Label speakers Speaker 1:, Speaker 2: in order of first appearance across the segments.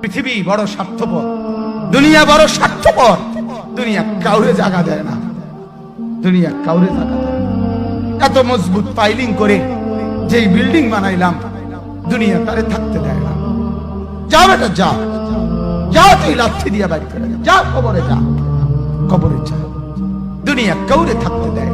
Speaker 1: পৃথিবী বড় স্বার্থপর, দুনিয়া বড় স্বার্থপর। দুনিয়া কাউরে জায়গা দেয় না, দুনিয়া কাউরে জায়গা দেয় না। এত মজবুত ফাইলিং করে যেই বিল্ডিং বানাইলাম, দুনিয়া তারে থাকতে দেয় না। যা বেটা যা, যা তুই লাথি দিয়া বাইর করে যা, কবরে যা, কবরে যা। দুনিয়া কাউরে থাকতে দেয়।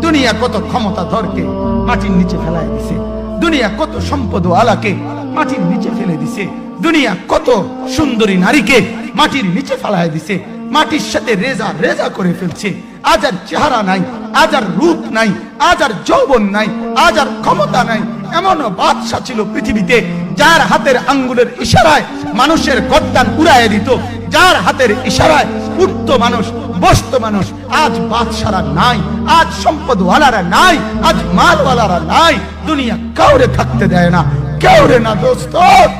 Speaker 1: দুনিয়া কত ক্ষমতা ধরকে মাটির নিচে ফেলায় দিছে, দুনিয়া কত সম্পদ আলাকে মাটির নিচে ফেলে দিছে, দুনিয়া কত সুন্দরী নারীকে মাটির নিচে ফেলায় দিছে, মাটির সাথে রেজা রেজা করে ফেলছে। আজ আর চেহারা নাই, আজ আর রূপ নাই, আজ আর যৌবন নাই, আজ আর ক্ষমতা নাই। এমন বাদশা ছিল পৃথিবীতে যার হাতের আঙ্গুলের ইশারায় মানুষের গর্দান উড়াইয়া দিত, যার হাতের ইশারায় উঠত মানুষ, বসত মানুষ। আজ বাদশারা নাই, আজ সম্পদওয়ালারা নাই, আজ মালওয়ালারা নাই। দুনিয়া কাউরে থাকতে দেয় না, কাউরে না দোস্ত,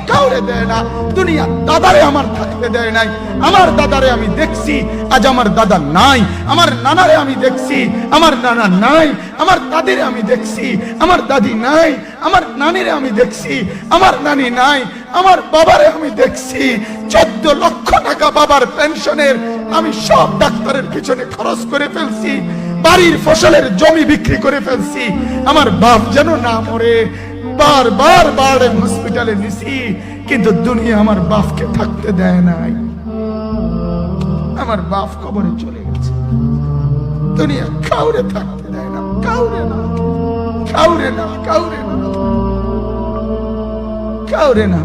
Speaker 1: কাউরে দেয় না। দুনিয়া দাদারে আমার থাকতে দেয় নাই। আমার দাদারে আমি দেখছি, আজ আমার দাদা নাই। আমার নানারে আমি দেখছি, আমার নানা নাই। আমার দাদিরে আমি দেখছি, আমার দাদি নাই। আমার নানিরে আমি দেখছি, আমার নানি নাই। আমার বাবারে আমি দেখছি, 14 লক্ষ টাকা বাবার পেনশনের আমি সব ডাক্তারের পিছনে খরচ করে ফেলছি, বাড়ির ফসলের জমি বিক্রি করে ফেলছি। আমার বাপ যেন না মরে বারবার বারে হসপিটালে নিছি, কিন্তু দুনিয়া আমার বাপকে থাকতে দেয় নাই। আমার বাপ কবরে চলে গেছে। দুনিয়া কাউরে থাকতে দেয় না, কাউরে না, কাউরে না, কাউরে না, কাউরে না।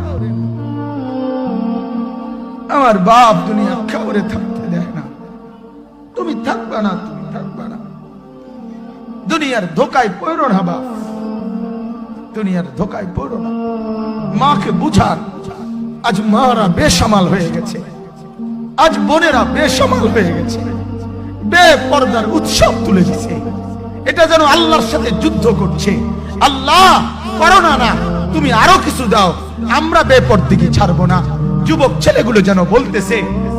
Speaker 1: আমার বাপ দুনিয়া কাউরে থাকতে দেয় না। তুমি থাকবা না, তুমি থাকবা না। দুনিয়ার ধোকায় পড়ো না বাপ, দুনিয়ার ধোকায় পড়ো না। মাকে বুঝান। আজ মারা বেসামাল হয়ে গেছে, আজ বোনেরা বেসামাল হয়ে গেছে, বেপরদার উৎসব তুলে দিছে। এটা যেন আল্লাহর সাথে যুদ্ধ করছে। আল্লাহ করোনা না, তুমি আরো কিছু দাও, আমরা বেপরদিকে ছাড়বো না। যুবক ছেলেগুলো যেন বলতেছে,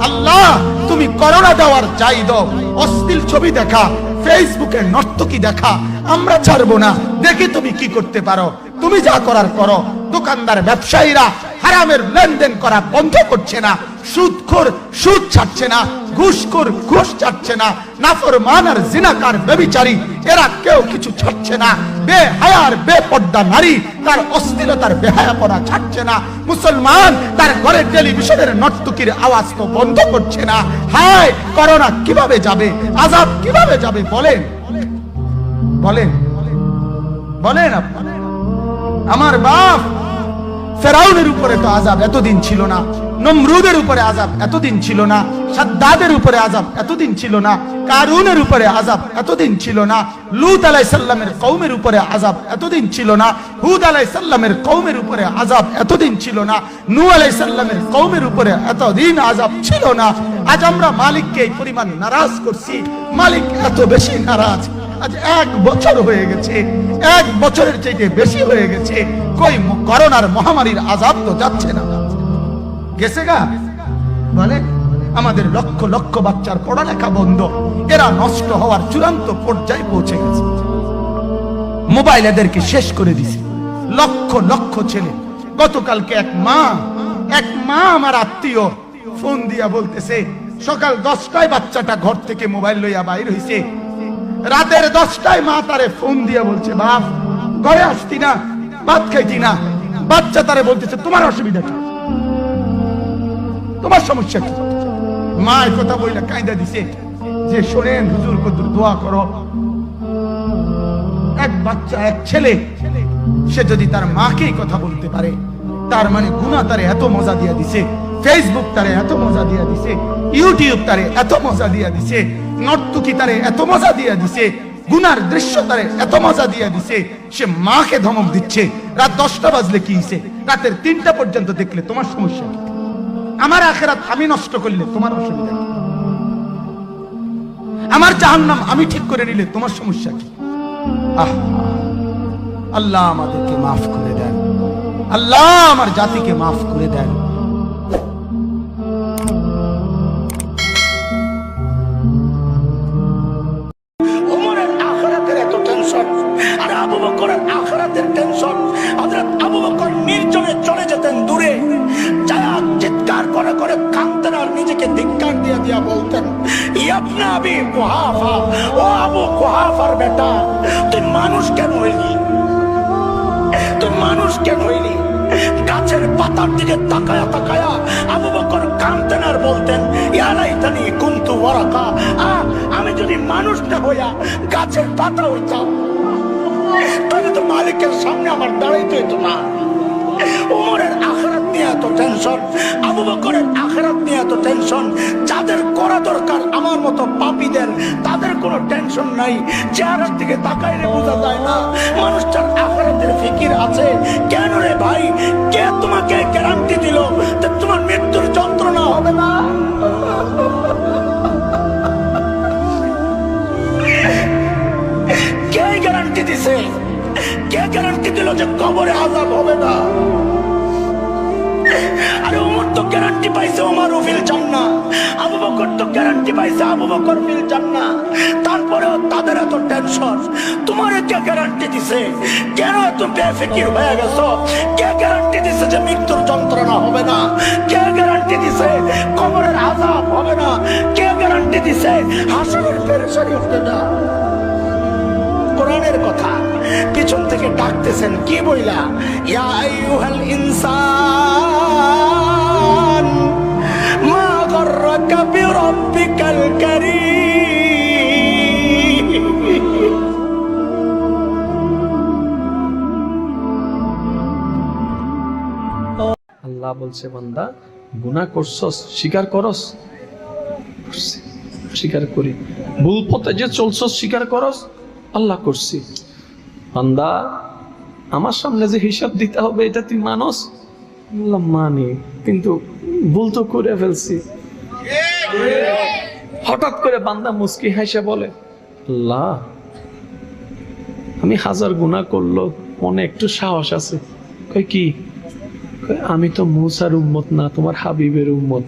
Speaker 1: আল্লাহ তুমি করোনা দেওয়ার চাই দাও, অশ্লীল ছবি দেখা, ফেসবুকে নর্তকী দেখা আমরা ছাড়বো না। দেখি তুমি কি করতে পারো, তুমি যা করার করো। দোকানদার ব্যবসায়ীরা হারামের লেনদেন করা বন্ধ করছে না, সুদখোর সুদ ছাড়ছে না, ঘুষখোর ঘুষ ছাড়ছে না, নাফরমান আর জিনাকার ব্যভিচারী এরা কেউ কিছু ছাড়ছে না। বেহায়ার বেপর্দা নারী তার অশ্লীলতার বেহায়াপনা ছাড়ছে না। মুসলমান তার ঘরের টেলিভিশনের নর্তকীর আওয়াজ তো বন্ধ করছে না। হায় করোনা কিভাবে যাবে, আযাব কিভাবে যাবে বলেন, বলেন, বলেন আপনারা। আমার বাপ ফেরাউনের উপরে তো আযাব এতদিন ছিল না, নমরুদের উপরে আযাব এতদিন ছিল না, সাদ্দাদের উপরে আযাব এতদিন ছিল না, কারুনের উপরে আযাব এতদিন ছিল না, লূত আলাইহিস সালামের কওমের উপরে আযাব এতদিন ছিল না, হুদ আলাইহিস সালামের কওমের উপরে আযাব এতদিন ছিল না, নূহ আলাইহিস সালামের কওমের উপরে এতদিন আযাব ছিল না। আজ আমরা মালিককে এই পরিমাণ নারাজ করছি, মালিক এত বেশি নারাজ। আজ 1 বছর হয়ে গেছে, 1 বছরের চাইতে বেশি হয়ে গেছে, কই করোনার মহামারীর আযাব তো যাচ্ছে না, গেছে গা বলে। আমাদের লক্ষ লক্ষ বাচ্চার পড়ালেখা বন্ধ, এরা নষ্ট হওয়ার চূড়ান্ত পর্যায়ে পৌঁছে গেছে। মোবাইল এদেরকে শেষ করে দিছে। লক্ষ লক্ষ ছেলে। গতকালকে এক মা আমার আত্মীয় ফোন দিয়া বলতেছে, সকাল 10টায় বাচ্চাটা ঘর থেকে মোবাইল লইয়া বাইর হইছে, রাতের 10টায় মা তারে ফোন দিয়া বলছে, বাপ ঘরে আসতি না, ভাত খাইতি না। বাচ্চা তারে বলতেছে, তোমার অসুবিধা কি, তোমার সমস্যা কি? মা এই কথা বইলা কাঁদা দিছে যে, শোনেন হুজুর কত দোয়া করো। এক বাচ্চা, এক ছেলে, সে যদি তার মাকে কথা বলতে পারে, তার মানে গুনাহ তারে এত মজা দিয়া দিছে, ফেসবুক তারে এত মজা দিয়া দিছে, ইউটিউব তারে এত মজা দিয়া দিছে, নর্তকী তারে এত মজা দিয়া দিছে, গুনার দৃশ্য তারে এত মজা দিয়া দিছে, সে মাকে ধমক দিচ্ছে। রাত 10টা বাজলে কি হইছে, রাতের 3টা পর্যন্ত দেখলে তোমার সমস্যা কি? আমার আখিরাত আমি নষ্ট করলে তোমার অসুবিধা কি? আমার জাহান্নাম আমি ঠিক করে নিলে তোমার সমস্যা কি? আল্লাহ আমাদেরকে মাফ করে দেন, আল্লাহ আমার জাতিকে মাফ করে দেন।
Speaker 2: ওমরের আখিরাতের এত টেনশন, আর আবু বকরের আখিরাতের টেনশন। হযরত আবু বকর নির্জনে চলে যেতেন দূরে, যায় চিৎকার করে করে কাঁদতেন আর নিজেকে ধিক্কার দিয়া দিয়া বলতেন, ইবনে আবি কুহাফা, ও আবু কুহাফার বেটা, তুই মানুষ কেন হইলি? তুই মানুষ কেন হইলি? গাছের পাতার দিকে তাকায়া তাকায়া আবু বকর কাঁদতেন আর বলতেন, ইয়া লাইতানি কুনতু ওয়ারাকা, আমি যদি মানুষ না হইয়া গাছের পাতা হইতাম তাহলে তো মালিকের সামনে আমার দাঁড়াইতে হইতো না। ওমরের আখিরাত নিয়ে এত টেনশন, আবু বকরের আখিরাত নিয়ে এত টেনশন, যাদের করা দরকার আমার মতো পাপীদের, তাদের কোনো টেনশন নাই। চেহারার দিকে তাকাইলে বোঝা যায় না মানুষটার আখিরাতের ফিকির আছে। কেন রে ভাই, কে তোমাকে গ্যারান্টি দিল যে তোমার মৃত্যুর যন্ত্রণা হবে না? কে গ্যারান্টি দিছে? কে গ্যারান্টি দিল যে কবরে আযাব হবে না? আরে ওমর তো গ্যারান্টি পাইছে ওমর ফিল জান্নাহ, আবু বকর তো গ্যারান্টি পাইছে আবু বকর ফিল জান্নাহ। তারপরেও তাদের এত টেনশন, তোমার কে গ্যারান্টি দিছে? কেন এত বেফিকির হয়ে গেছো? কে গ্যারান্টি দিছে যে মৃত্যুর যন্ত্রণা হবে না? কে গ্যারান্টি দিছে কবরের আযাব হবে না? কে গ্যারান্টি দিছে হাসরের পেরেশানি হবে না? কোরআনের কথা পিছন থেকে ডাকতেছেন কি বইলা, ইয়া আইয়ুহাল ইনসান মা গাররাকা বিরাব্বিকাল কারীম।
Speaker 3: আল্লাহ বলছে, বান্দা গুনাহ করছস, স্বীকার করস? স্বীকার করি। ভুল পথে যে চলছস স্বীকার করস? আল্লাহ করছি। বান্দা আমার সামনে যে হিসাব দিতে হবে এটা তুই মানস? আল্লাহ মানি, কিন্তু ভুল তো করে ফেলছি। হঠাৎ করে বান্দা মুস্কি হাসে বলে, আল্লাহ আমি হাজার গুনাহ করলো মনে একটু সাহস আছে। কই কি? আমি তো মুসার উম্মত না, তোমার হাবিবের উম্মত।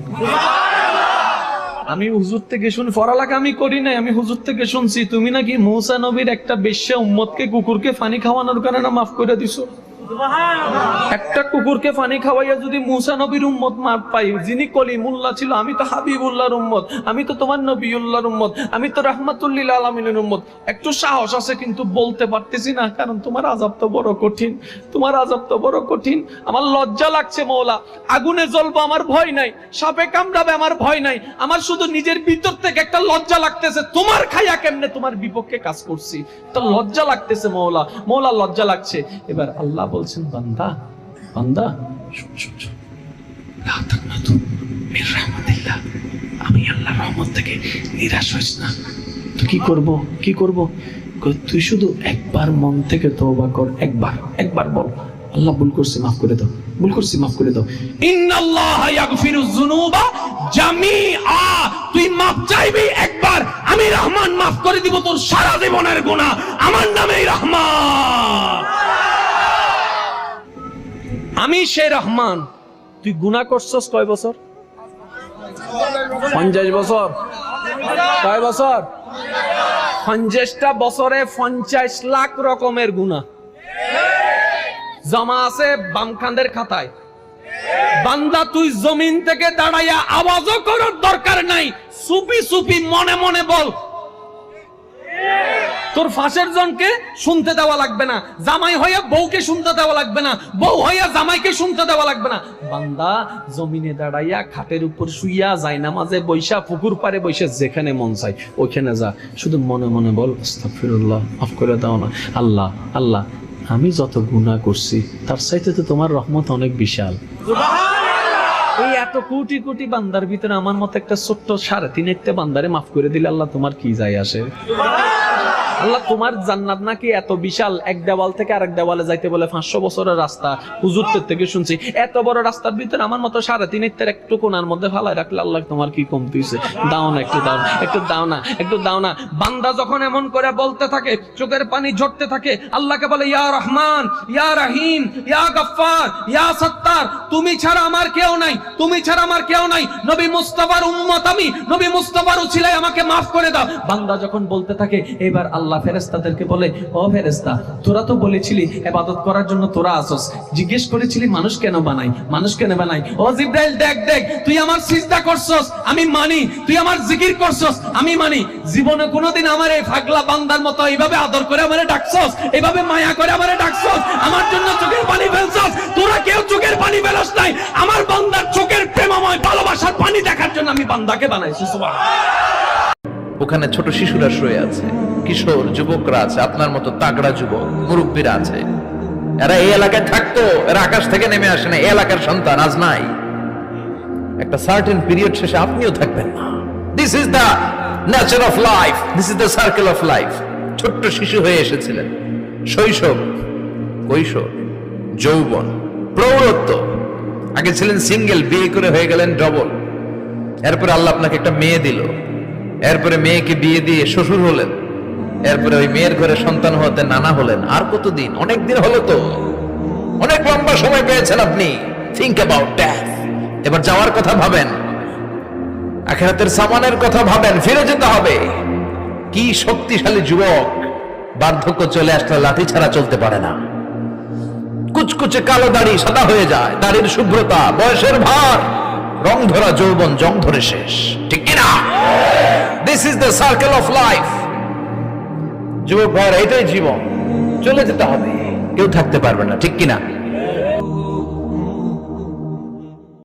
Speaker 3: আমি হুজুর থেকে শুনি, পড়ালেখা আমি করি নাই, আমি হুজুর থেকে শুনছি তুমি নাকি মুসা নবীর একটা বেশ্যা উম্মতকে কুকুরকে পানি খাওয়ানোর কারণে মাফ করে দিছো। একটা কুকুরকে পানি খাওয়াইয়া যদি মুসা নবীর উম্মত মাফ পাই, যিনি কলিমুল্লাহ ছিল, আমি তো হাবিবুল্লাহর উম্মত, আমি তো তোমার নবিউল্লাহর উম্মত, আমি তো রাহমাতুল লিল আলামিনের উম্মত। একটু সাহস আছে কিন্তু বলতে পারতেছি না, কারণ তোমার আযাব তো বড় কঠিন, তোমার আযাব তো বড় কঠিন। আমার লজ্জা লাগছে মওলা, আগুনে জ্বলবো আমার ভয় নাই, সাপে কামড়াবে আমার ভয় নাই, আমার শুধু নিজের ভিতর থেকে একটা লজ্জা লাগতেছে, তোমার খাইয়া কেমনে তোমার বিপক্ষে কাজ করছি, তো লজ্জা লাগতেছে মওলা, মওলা লজ্জা লাগছে। এবার আল্লাহ বলছেন, বান্দা বান্দা শুন শুন শুন, লা তাকনাতু মির রাহমাতিল্লাহ, আমি আল্লাহর রহমত থেকে নিরাশ হইস না। তো কি করব? কি করব? তুই শুধু একবার মন থেকে তওবা কর, একবার বল, আল্লাহ ভুল করছি মাফ করে দাও, ভুল করছি মাফ করে দাও। ইন্নাল্লাহা ইয়াগফিরুয যুনুবা জামিআ, তুই মাফ চাইবি একবার, আমি রহমান মাফ করে দিব তোর সারা জীবনের গুনাহ, আমার নামেই রহমান। আমি সেই রহমান। তুই গুনাহ করছস কয় বছর? 50 বছর। কয় বছর? 50টা বছরে 50 লাখ রকমের গুনাহ জমা আছে বামখান্দের খাতায়। বান্দা তুই জমিন থেকে দাঁড়াইয়া আওয়াজও করার দরকার নাই, সুপি সুপি মনে মনে বল। তোর ফাঁসের জনকে শুনতে দেওয়া লাগবে না, জামাই হইয়া বউকে শুনতে দেওয়া লাগবে না, বউ হইয়া জামাইকে শুনতে দেওয়া লাগবে না। বান্দা জমিনে দাঁড়াইয়া খাটের উপর শুইয়া যায় নামাজে বৈশা পুকুর পারে বৈশা যেখানে মন চায় ওইখানে যা, শুধু মনে মনে বল আস্তাগফিরুল্লাহ, মাফ করে দাও না আল্লাহ। আল্লাহ আমি যত গুনাহ করছি তার চাইতে তো তোমার রহমত অনেক বিশাল। এই এত কোটি কোটি বান্দার ভিতরে আমার মতো একটা ছোট্ট 3.5 বান্দারে মাফ করে দিলে আল্লাহ তোমার কি যায় আসে? আল্লাহ তোমার জান্নাত নাকি এত বিশাল, এক দেওয়াল থেকে আরেক দেওয়ালে যাইতে বলে 500 বছরের রাস্তা, হুজুরদের থেকে শুনছি। এত বড় রাস্তার ভিতরে আমার মতো 3.5 একটু কোণার মধ্যে ফালাই রাখলে আল্লাহ তোমার কি কমতি হইছে? দাও না, একটু দাও, একটু দাও না, একটু দাও না। বান্দা যখন এমন করে বলতে থাকে, চোখের পানি ঝরতে থাকে, আল্লাহকে বলে ইয়া রহমান, ইয়া রহিম, ইয়া গফফার, ইয়া সত্তার, তুমি ছাড়া আমার কেউ নাই, তুমি ছাড়া আমার কেউ নাই, নবী মুস্তাফার উম্মত আমি, নবী মুস্তাফার উছিলায় আমাকে মাফ করে দাও। বান্দা যখন বলতে থাকে, এবার আল্লাহ আল্লাহ ফেরেশতাদেরকে বলে, ও ফেরেশতা, তোরা তো বলেছিলি ইবাদত করার জন্য তোরা আসস, জিজ্ঞেস করেছিলি মানুষ কেন বানাই, মানুষ কেন বানাই। ও জিবরাইল, দেখ দেখ, তুই আমার সিজদা করছস, আমি মানি, তুই আমার জিকির করছস, আমি মানি। জীবনে কোনোদিন আমার এই পাগলা বান্দার মতো এইভাবে আদর করে আমারে ডাকছস, এইভাবে মায়া করে আমারে ডাকছস, আমার জন্য চোখের পানি ফেলছস? তোরা কেউ চোখের পানি ফেলস নাই, আমার বান্দার চোখের প্রেমময় ভালোবাসার পানি দেখার জন্য আমি বান্দাকে বানাইছি। সুবহানাল্লাহ।
Speaker 4: ওখানে ছোট শিশুরা শুয়ে আছে, কিশোর যুবকরা আছে, আপনার মতো তাগড়া যুবক মুরব্বীরা আছে। এরা এই এলাকায় থাকতো, এরা আকাশ থেকে নেমে আসে না, এই এলাকার সন্তান আজ নাই। একটা সার্টেন পিরিয়ড শেষে আপনিও থাকবেন না। This is the nature of life, this is the circle of life. ছোট্ট শিশু হয়ে এসেছিলেন, শৈশব, কৈশোর, যৌবন, প্রৌঢ়ত্ব। আগে ছিলেন সিঙ্গেল, বিয়ে করে হয়ে গেলেন ডবল। এরপরে আল্লাহ আপনাকে একটা মেয়ে দিল, এরপরে মেয়েকে বিয়ে দিয়ে শ্বশুর হলেন, এরপরে ওই মেয়ের ঘরে সন্তান হতে নানা হলেন। আর কতদিন? অনেক দিন হলো তো, অনেক লম্বা সময় পেয়েছেন আপনি। Think about death. এবার যাওয়ার কথা ভাবেন, আখিরাতের সামানের কথা ভাবেন, ফিরে যেতে হবে। কি শক্তিশালী যুবক, বার্ধক্য চলে আসলে লাঠি ছাড়া চলতে পারে না। কুচকুচে কালো দাড়ি সাদা হয়ে যায়, দাড়ির শুভ্রতা, বয়সের ভার, রং ধরা যৌবন জং ধরে শেষ, ঠিক কিনা? This is the circle of life. যুবক ভাইরা, এটাই জীবন, চলে যেতে হবে, কেউ থাকতে পারবে না, ঠিক কিনা?